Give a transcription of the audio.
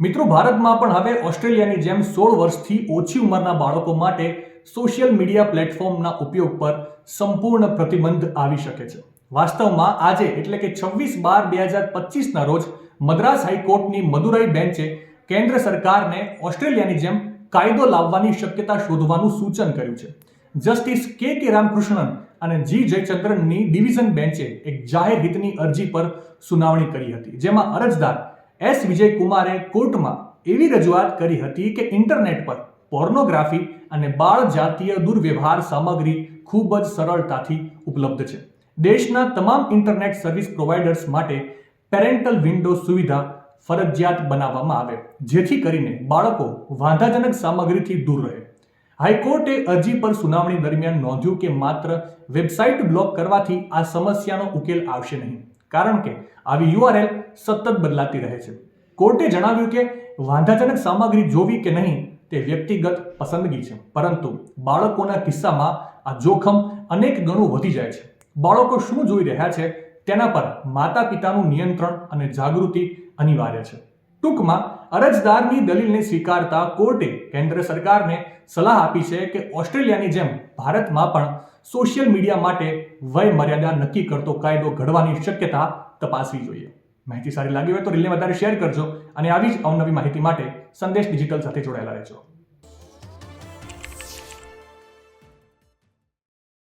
મિત્રો, ભારતમાં પણ હવે ઓસ્ટ્રેલિયાની જેમ 16 વર્ષથી ઓછી ઉંમરના બાળકો માટે સોશિયલ મીડિયા પ્લેટફોર્મના ઉપયોગ પર સંપૂર્ણ પ્રતિબંધ આવી શકે છે. વાસ્તવમાં આજે એટલે કે 26/12/2025ના રોજ મદ્રાસ હાઈકોર્ટની મદુરાઈ બેન્ચે કેન્દ્ર સરકારને ઓસ્ટ્રેલિયાની જેમ કાયદો લાવવાની શક્યતા શોધવાનું સૂચન કર્યું છે. જસ્ટિસ કે રામકૃષ્ણન અને જી જયચંદ્રનની ડિવિઝન બેન્ચે એક જાહેર હિતની અરજી પર સુનાવણી કરી હતી, જેમાં અરજદાર એસ વિજયકુમારે કોર્ટમાં એવી રજૂઆત કરી હતી કે ઇન્ટરનેટ પર પોર્નોગ્રાફી અને બાળ જાતીય દુર્વ્યવહાર સામગ્રી ખૂબ જ સરળતાથી ઉપલબ્ધ છે. દેશના તમામ ઇન્ટરનેટ સર્વિસ પ્રોવાઇડર્સ માટે પેરેન્ટલ વિન્ડો સુવિધા ફરજિયાત બનાવવામાં આવે, જેથી કરીને બાળકો વાંધાજનક સામગ્રીથી દૂર રહે. હાઈકોર્ટે અરજી પર સુનાવણી દરમિયાન નોંધ્યું કે માત્ર વેબસાઇટ બ્લોક કરવાથી આ સમસ્યાનો ઉકેલ આવશે નહીં, કારણ કે આવી URL સતત બદલાતી રહે છે. કોર્ટે જણાવ્યું કે વાંધાજનક સામગ્રી જોવી કે નહીં તે વ્યક્તિગત પસંદગી છે, પરંતુ બાળકોના કિસ્સામાં આ જોખમ અનેક ગણું વધી જાય છે. બાળકો શું જોઈ રહ્યા છે તેના પર માતા પિતાનું નિયંત્રણ અને જાગૃતિ અનિવાર્ય છે. ટૂંકમાં અરજદારની દલીલને સ્વીકારતા કોર્ટે કેન્દ્ર સરકારને સલાહ આપી છે કે ઓસ્ટ્રેલિયાની જેમ ભારતમાં પણ સોશિયલ મીડિયા માટે વય મર્યાદા નક્કી કરતો કાયદો ઘડવાની શક્યતા તપાસવી જોઈએ. માહિતી સારી લાગી હોય તો રીલને વધારે શેર કરજો અને આવી જ અવનવી માહિતી માટે સંદેશ ડિજિટલ સાથે જોડાયેલા રહેજો.